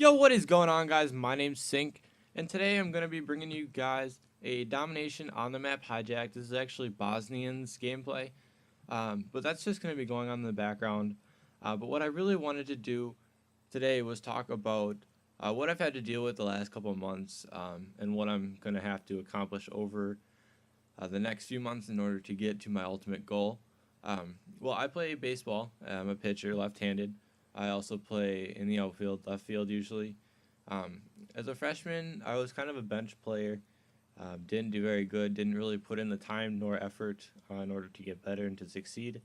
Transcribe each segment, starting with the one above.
Yo, what is going on, guys? My name's Sync, and today I'm going to be bringing you guys a Domination on the Map hijack. This is actually Bosnian's gameplay, but that's just going to be going on in the background. But what I really wanted to do today was talk about what I've had to deal with the last couple of months and what I'm going to have to accomplish over the next few months in order to get to my ultimate goal. Well, I play baseball. I'm a pitcher, left-handed. I also play in the outfield, left field usually. Um, as a freshman, I was kind of a bench player. Didn't do very good. Didn't really put in the time nor effort in order to get better and to succeed.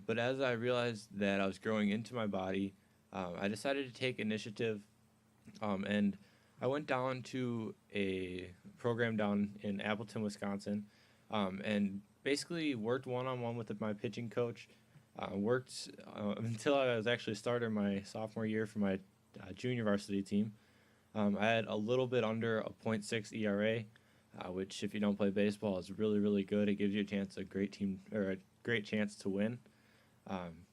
But as I realized that I was growing into my body, I decided to take initiative, and I went down to a program down in Appleton, Wisconsin, and basically worked one-on-one with my pitching coach. Worked until I was actually a starter my sophomore year for my junior varsity team. I had a little bit under a .6 ERA, which, if you don't play baseball, is really, really good. It gives you a great team, or a great chance to win. Um,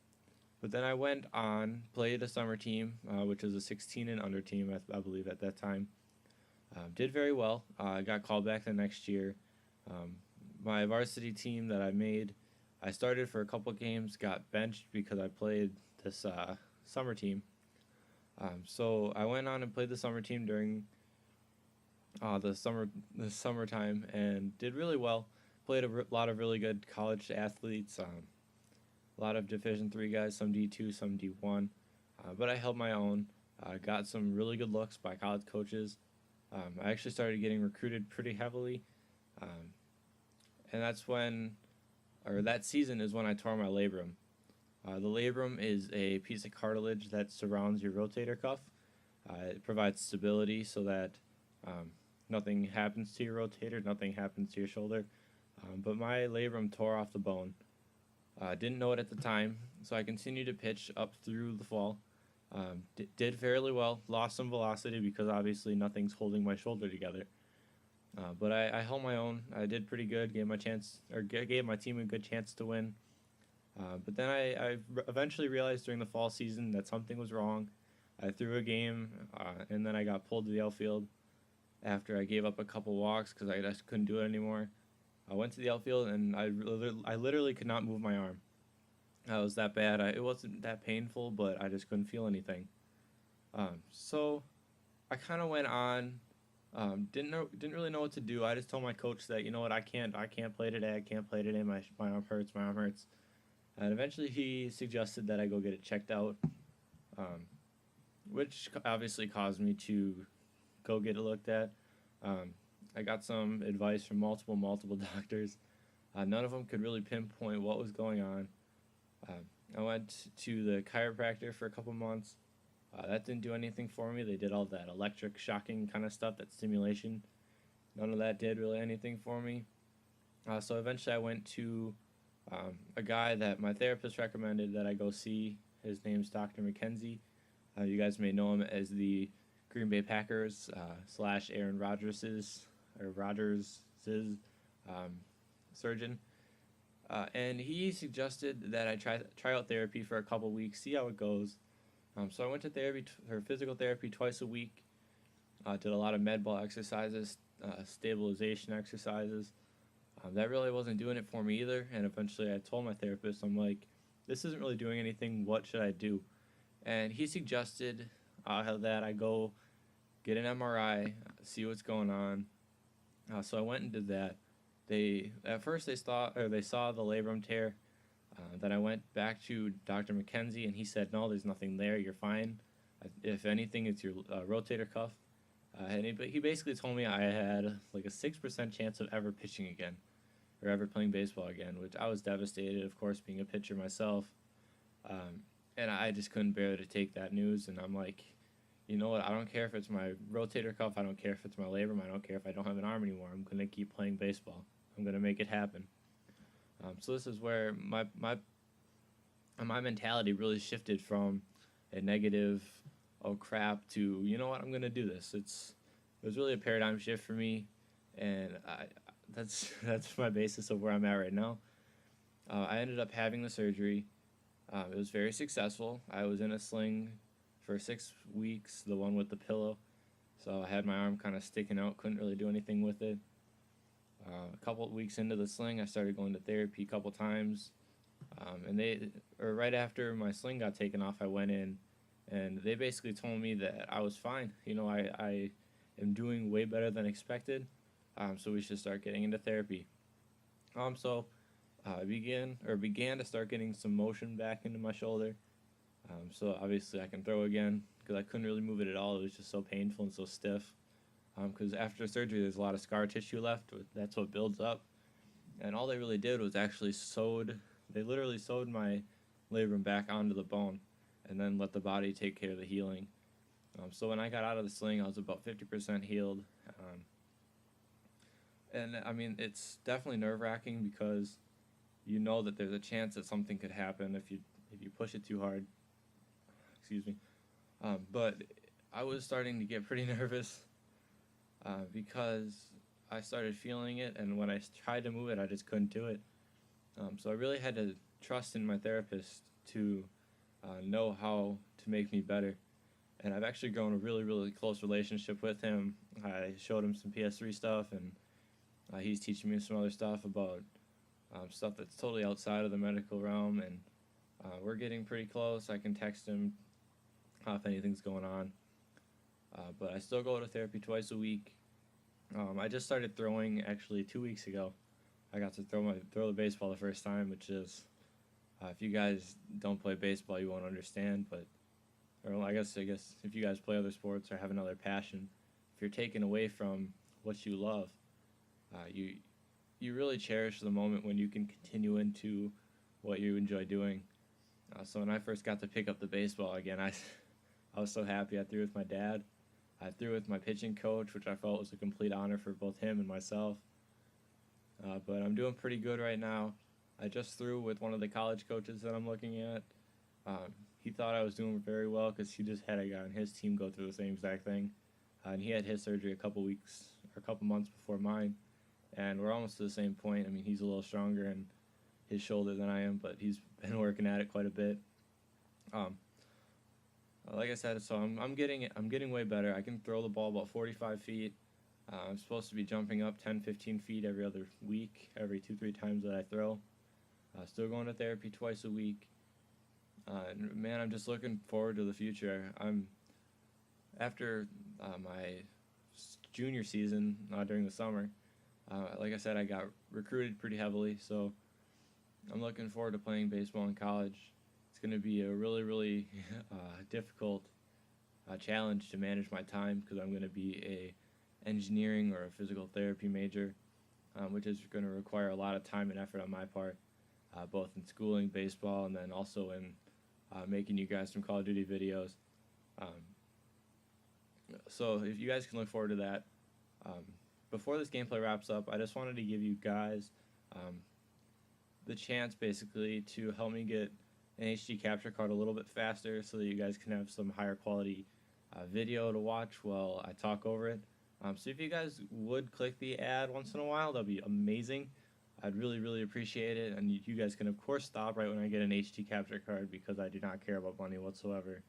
but then I went on, played a summer team, which was a 16 and under team, I believe, at that time. Did very well. I got called back the next year. Um, my varsity team that I made, I started for a couple games, got benched because I played this summer team. So I went on and played the summer team during the summertime and did really well. Played a lot of really good college athletes, a lot of Division III guys, some D2, some D1. But I held my own. Got some really good looks by college coaches. I actually started getting recruited pretty heavily, um, and that season is when I tore my labrum. The labrum is a piece of cartilage that surrounds your rotator cuff. It provides stability so that um, nothing happens to your rotator, nothing happens to your shoulder. But my labrum tore off the bone. Didn't know it at the time, so I continued to pitch up through the fall. Did fairly well, lost some velocity because obviously nothing's holding my shoulder together. But I held my own. I did pretty good. Gave my team a good chance to win. But then I eventually realized during the fall season that something was wrong. I threw a game, and then I got pulled to the outfield after I gave up a couple walks because I just couldn't do it anymore. I went to the outfield, and I literally could not move my arm. It was that bad. It wasn't that painful, but I just couldn't feel anything. So I kind of went on. Didn't really know what to do. I just told my coach that, you know what, I can't play today. I can't play today. My arm hurts. My arm hurts. And eventually he suggested that I go get it checked out, um, which obviously caused me to go get it looked at. Um, I got some advice from multiple doctors. None of them could really pinpoint what was going on. Um, I went to the chiropractor for a couple months. That didn't do anything for me. They did all that electric shocking kind of stuff, that stimulation. None of that did really anything for me. So eventually I went to a guy that my therapist recommended that I go see. His name's Dr. McKenzie. You guys may know him as the Green Bay Packers slash Aaron Rodgers' surgeon. And he suggested that I try out therapy for a couple weeks, see how it goes. So I went to physical therapy twice a week. Did a lot of med ball exercises, stabilization exercises. That really wasn't doing it for me either. And eventually I told my therapist, I'm like, this isn't really doing anything. What should I do? And he suggested that I go get an MRI, see what's going on. So I went and did that. They saw the labrum tear. Then I went back to Dr. McKenzie, and he said, no, there's nothing there. You're fine. If anything, it's your rotator cuff. He basically told me I had like a 6% chance of ever pitching again or ever playing baseball again, which I was devastated, of course, being a pitcher myself. Um, and I just couldn't bear to take that news. And I'm like, you know what? I don't care if it's my rotator cuff. I don't care if it's my labrum. I don't care if I don't have an arm anymore. I'm going to keep playing baseball. I'm going to make it happen. So this is where my mentality really shifted from a negative, oh crap, to, you know what, I'm gonna do this. It was really a paradigm shift for me, and that's my basis of where I'm at right now. I ended up having the surgery. It was very successful. I was in a sling for 6 weeks, the one with the pillow. So I had my arm kind of sticking out, couldn't really do anything with it. A couple of weeks into the sling, I started going to therapy a couple times, or right after my sling got taken off, I went in, and they basically told me that I was fine. I am doing way better than expected, so we should start getting into therapy. So I began to start getting some motion back into my shoulder. So obviously I can throw again because I couldn't really move it at all. It was just so painful and so stiff. Because after surgery, there's a lot of scar tissue left. That's what builds up. And all they really did was actually they literally sewed my labrum back onto the bone and then let the body take care of the healing. So when I got out of the sling, I was about 50% healed. And I mean, it's definitely nerve-wracking because you know that there's a chance that something could happen if you push it too hard. Excuse me. But I was starting to get pretty nervous because I started feeling it, and when I tried to move it, I just couldn't do it. So I really had to trust in my therapist to know how to make me better. And I've actually grown a really, really close relationship with him. I showed him some PS3 stuff, and he's teaching me some other stuff about stuff that's totally outside of the medical realm, and we're getting pretty close. I can text him if anything's going on. But I still go to therapy twice a week. I just started throwing actually 2 weeks ago. I got to throw the baseball the first time, which is, if you guys don't play baseball, you won't understand. But, or I guess if you guys play other sports or have another passion, if you're taken away from what you love, you really cherish the moment when you can continue into what you enjoy doing. So when I first got to pick up the baseball again, I was so happy. I threw with my dad. I threw with my pitching coach, which I felt was a complete honor for both him and myself. But I'm doing pretty good right now. I just threw with one of the college coaches that I'm looking at. He thought I was doing very well because he just had a guy on his team go through the same exact thing. And he had his surgery a couple months before mine. And we're almost to the same point. I mean, he's a little stronger in his shoulder than I am, but he's been working at it quite a bit. Like I said, so I'm getting way better. I can throw the ball about 45 feet. I'm supposed to be jumping up 10, 15 feet every other week, every 2-3 times that I throw. Still going to therapy twice a week. And man, I'm just looking forward to the future. After my junior season during the summer, like I said, I got recruited pretty heavily, so I'm looking forward to playing baseball in college. It's going to be a really, really difficult challenge to manage my time because I'm going to be a engineering or a physical therapy major, which is going to require a lot of time and effort on my part, both in schooling, baseball, and then also in making you guys some Call of Duty videos. So if you guys can look forward to that. Before this gameplay wraps up, I just wanted to give you guys the chance basically to help me get an HD capture card a little bit faster so that you guys can have some higher quality video to watch while I talk over it. So if you guys would click the ad once in a while, that'd be amazing. I'd really, really appreciate it. And you guys can, of course, stop right when I get an HD capture card because I do not care about money whatsoever.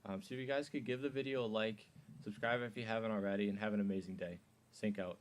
So if you guys could give the video a like, subscribe if you haven't already, and have an amazing day. Sync out.